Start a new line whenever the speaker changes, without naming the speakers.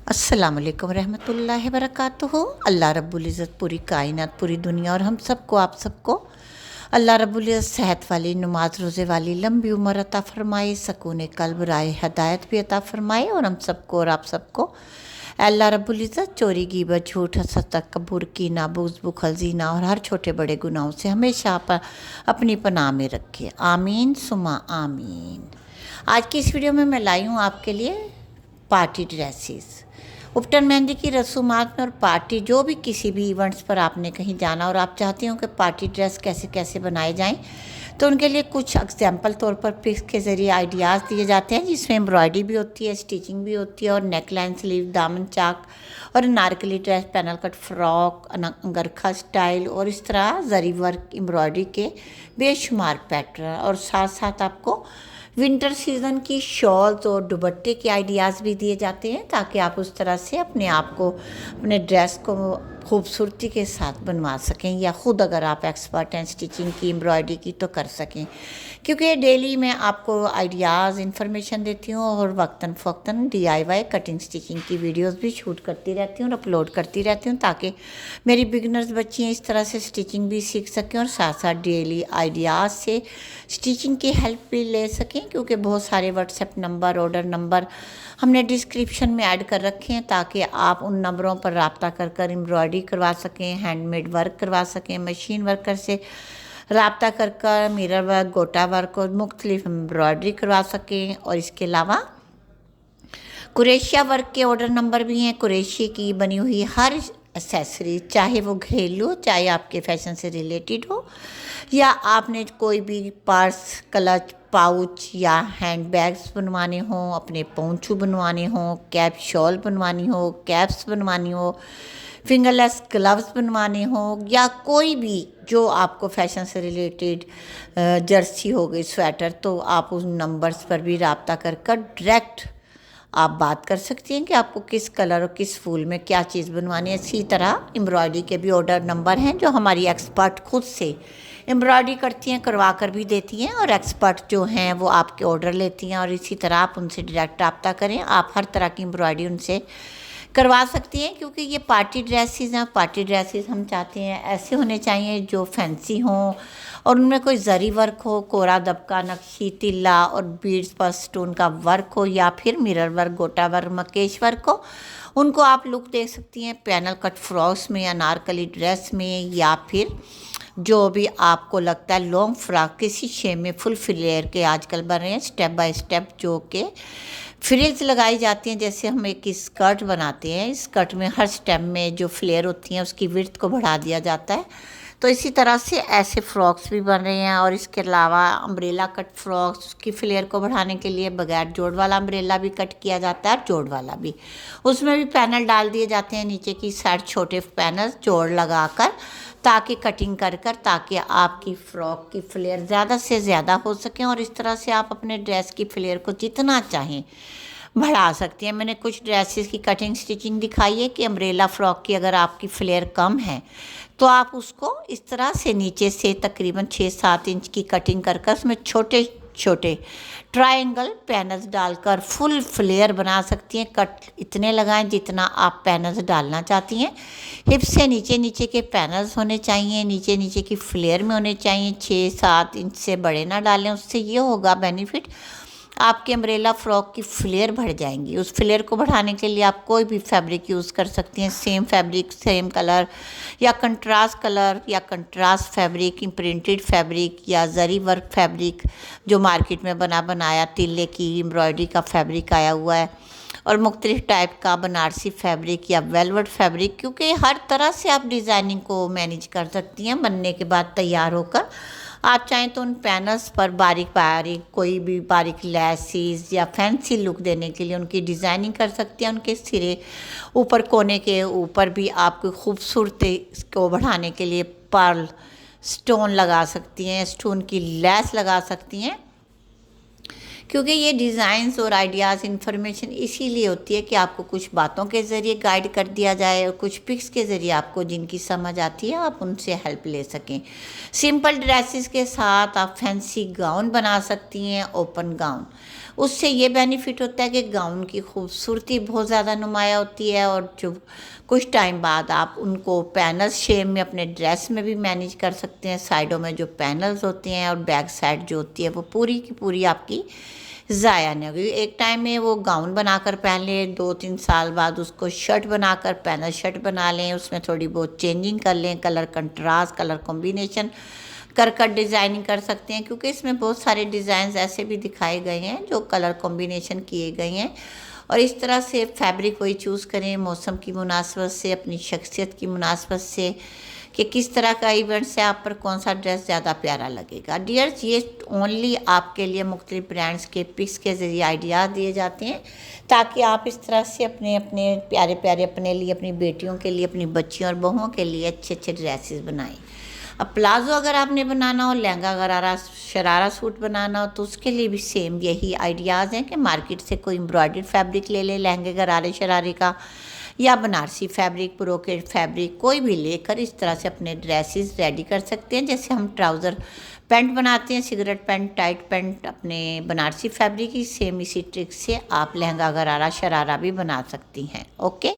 अस्सलाम वालेकुम रहमतुल्लाहि वबरकातुहू। अल्लाह रब्बुल इज़्ज़त पूरी कायनात, पूरी दुनिया और हम सबको, आप सबको अल्लाह रब्बुल इज़्ज़त सेहत वाली, नमाज रोज़े वाली लंबी उम्र अता फ़रमाए, सकून क़ल्ब, राय हदायत भी अता फ़रमाए। और हम सबको और आप सबको अल्लाह रब्बुल इज़्ज़त चोरी, गीबत, झूठ, हसद, तकब्बुर, कीना, बुग़्ज़, बुख़ल, ज़ीना और हर छोटे बड़े गुनाहों से हमेशा अपनी पनाह में रखे। आमीन सुमा आमीन। आज की इस वीडियो में मैं लाई हूँ आपके लिए पार्टी ड्रेसेस। उपटन मेहंदी की रसूमात में और पार्टी जो भी किसी भी इवेंट्स पर आपने कहीं जाना और आप चाहते हो कि पार्टी ड्रेस कैसे कैसे बनाए जाएं, तो उनके लिए कुछ एग्जाम्पल तौर पर पिक्स के ज़रिए आइडियाज़ दिए जाते हैं, जिसमें एम्ब्रॉयडरी भी होती है, स्टिचिंग भी होती है और नेक लाइन, स्लीव, दामन चाक और Anarkali dress, panel cut frock, angrakha style और इस तरह जरी वर्क एम्ब्रॉयडरी के बेशुमार पैटर्न। और साथ साथ आपको विंटर सीज़न की शॉल्स और दुपट्टे के आइडियाज़ भी दिए जाते हैं, ताकि आप उस तरह से अपने आप को, अपने ड्रेस को खूबसूरती के साथ बनवा सकें, या ख़ुद अगर आप एक्सपर्ट हैं स्टिचिंग की, एम्ब्रॉयडरी की, तो कर सकें। क्योंकि डेली मैं आपको आइडियाज़, इन्फॉर्मेशन देती हूँ और वक्तन फ़क्तन DIY कटिंग स्टिचिंग की वीडियोस भी शूट करती रहती हूँ और अपलोड करती रहती हूँ, ताकि मेरी बिगनर्स बच्चियाँ इस तरह से स्टिचिंग भी सीख सकें और साथ साथ डेली आइडियाज़ से स्टिचिंग की हेल्प भी ले सकें। क्योंकि बहुत सारे व्हाट्सएप नंबर, ऑर्डर नंबर हमने डिस्क्रिप्शन में ऐड कर रखे हैं, ताकि आप उन नंबरों पर रब्ता कर एम्ब्रॉयडरी करवा सकें, हैंडमेड वर्क करवा सकें, मशीन वर्कर से रब्ता कर मिरर वर्क, गोटा वर्क और मुख्तलिफ एम्ब्रॉयडरी करवा सकें। और इसके अलावा कुरेशिया वर्क के ऑर्डर नंबर भी हैं। कुरेशी की बनी हुई हर एक्सेसरी, चाहे वो घरेलू, चाहे आपके फैशन से रिलेटेड हो, या आपने कोई भी पर्स, क्लच, पाउच या हैंड बैग्स बनवाने हों, अपने पोंचू बनवाने हों, कैप शॉल बनवानी हो, कैप्स बनवानी हो, फिंगरलेस ग्लव्स बनवाने हों, या कोई भी जो आपको फैशन से रिलेटेड जर्सी हो गई, स्वेटर, तो आप उन नंबर्स पर भी रब्ता कर डायरेक्ट आप बात कर सकती हैं कि आपको किस कलर और किस फूल में क्या चीज़ बनवानी है। इसी तरह एम्ब्रॉयडरी के भी ऑर्डर नंबर हैं, जो हमारी एक्सपर्ट खुद से एम्ब्रॉयडरी करती हैं, करवा कर भी देती हैं, और एक्सपर्ट जो हैं वो आपके ऑर्डर लेती हैं। और इसी तरह आप उनसे डायरेक्ट रब्ता करें, आप हर तरह की एम्ब्रॉयडरी उनसे करवा सकती हैं। क्योंकि ये पार्टी ड्रेसेस हैं, पार्टी ड्रेसेस हम चाहते हैं ऐसे होने चाहिए जो फैंसी हों और उनमें कोई जरी वर्क हो, कोरा दबका, नक्शी, तिल्ला और बीड्स पर स्टोन का वर्क हो, या फिर मिरर वर्क, गोटा वर्क, मकेश वर्क हो। उनको आप लुक दे सकती हैं पैनल कट फ्रॉक्स में, अनारकली ड्रेस में, या फिर जो भी आपको लगता है लॉन्ग फ्रॉक किसी शेप में, फुल फ्लेयर के आजकल बन रहे हैं स्टेप बाय स्टेप, जो कि फ्रिल्स लगाई जाती हैं। जैसे हम एक स्कर्ट बनाते हैं, स्कर्ट में हर स्टेप में जो फ्लेयर होती हैं उसकी विड्थ को बढ़ा दिया जाता है, तो इसी तरह से ऐसे फ्रॉक्स भी बन रहे हैं। और इसके अलावा अम्ब्रेला कट फ्रॉक्स की फ्लेयर को बढ़ाने के लिए बगैर जोड़ वाला अम्ब्रेला भी कट किया जाता है, और जोड़ वाला भी, उसमें भी पैनल डाल दिए जाते हैं नीचे की साइड, छोटे पैनल जोड़ लगाकर, ताकि कटिंग कर ताकि आपकी फ़्रॉक की फ्लेयर ज़्यादा से ज़्यादा हो सके। और इस तरह से आप अपने ड्रेस की फ्लेयर को जितना चाहें बढ़ा सकती हैं। मैंने कुछ ड्रेसेस की कटिंग स्टिचिंग दिखाई है कि अम्ब्रेला फ्रॉक की अगर आपकी फ्लेयर कम है तो आप उसको इस तरह से नीचे से तकरीबन 6-7 इंच की कटिंग कर उसमें छोटे छोटे ट्रायंगल पैनल्स डालकर फुल फ्लेयर बना सकती हैं। कट इतने लगाएं जितना आप पैनल्स डालना चाहती हैं। हिप से नीचे नीचे के पैनल्स होने चाहिए, नीचे नीचे की फ्लेयर में होने चाहिए। 6-7 इंच से बड़े ना डालें, उससे ये होगा बेनिफिट, आपके अम्ब्रेला फ्रॉक की फ्लेयर बढ़ जाएंगी। उस फ्लेयर को बढ़ाने के लिए आप कोई भी फैब्रिक यूज़ कर सकती हैं, सेम फैब्रिक, सेम कलर, या कंट्रास्ट कलर, या कंट्रास्ट फैब्रिक, प्रिंटेड फैब्रिक, या जरी वर्क फैब्रिक जो मार्केट में बनाया तिल्ले की एम्ब्रॉयडरी का फैब्रिक आया हुआ है, और मुख्तलिफ टाइप का बनारसी फैब्रिक या वेलवेट फैब्रिक। क्योंकि हर तरह से आप डिज़ाइनिंग को मैनेज कर सकती हैं बनने के बाद तैयार होकर। आप चाहें तो उन पैनल्स पर बारीक बारीक कोई भी बारीक लैसेस या फैंसी लुक देने के लिए उनकी डिज़ाइनिंग कर सकती हैं। उनके सिरे ऊपर कोने के ऊपर भी आपकी खूबसूरती को बढ़ाने के लिए पर्ल स्टोन लगा सकती हैं, स्टोन की लैस लगा सकती हैं। क्योंकि ये डिज़ाइंस और आइडियाज़ इन्फॉर्मेशन इसीलिए होती है कि आपको कुछ बातों के ज़रिए गाइड कर दिया जाए, और कुछ पिक्स के ज़रिए आपको जिनकी समझ आती है आप उनसे हेल्प ले सकें। सिंपल ड्रेसेस के साथ आप फैंसी गाउन बना सकती हैं, ओपन गाउन। उससे ये बेनिफिट होता है कि गाउन की खूबसूरती बहुत ज़्यादा नुमाया होती है, और जो कुछ टाइम बाद आप उनको पैनल शेप में अपने ड्रेस में भी मैनेज कर सकते हैं। साइडों में जो पैनल्स होती हैं और बैक साइड जो होती है वो पूरी की पूरी आपकी ज़ाया नहीं होगी। एक टाइम में वो गाउन बनाकर पहन लें, 2-3 साल बाद उसको शर्ट बनाकर पैनल शर्ट बना लें, उसमें थोड़ी बहुत चेंजिंग कर लें, कलर कंट्रास्ट, कलर कॉम्बिनेशन कर डिज़ाइनिंग कर सकते हैं, क्योंकि इसमें बहुत सारे डिज़ाइंस ऐसे भी दिखाए गए हैं जो कलर कॉम्बिनेशन किए गए हैं। और इस तरह से फैब्रिक वही चूज़ करें मौसम की मुनासबत से, अपनी शख्सियत की मुनासबत से, कि किस तरह का इवेंट से आप पर कौन सा ड्रेस ज़्यादा प्यारा लगेगा। डियर्स, ये ओनली आपके लिए मुख्तलिफ ब्रांड्स के पिक्स के ज़रिए आइडियाज़ दिए जाते हैं, ताकि आप इस तरह से अपने अपने प्यारे प्यारे अपने लिए, अपनी बेटियों के लिए, अपनी बच्चियों और बहुओं के लिए अच्छे अच्छे ड्रेसेस बनाएं। अब प्लाज़ो अगर आपने बनाना हो, लहंगा गरारा शरारा सूट बनाना हो, तो उसके लिए भी सेम यही आइडियाज़ हैं कि मार्केट से कोई एम्ब्रॉयडर्ड फैब्रिक ले लें लहंगे गरारे शरारे का, या बनारसी फैब्रिक, ब्रोकेड फैब्रिक कोई भी लेकर इस तरह से अपने ड्रेसेस रेडी कर सकते हैं। जैसे हम ट्राउज़र पैंट बनाते हैं, सिगरेट पैंट, टाइट पैंट अपने बनारसी फैब्रिक की, सेम इसी ट्रिक से आप लहंगा गरारा शरारा भी बना सकती हैं। ओके।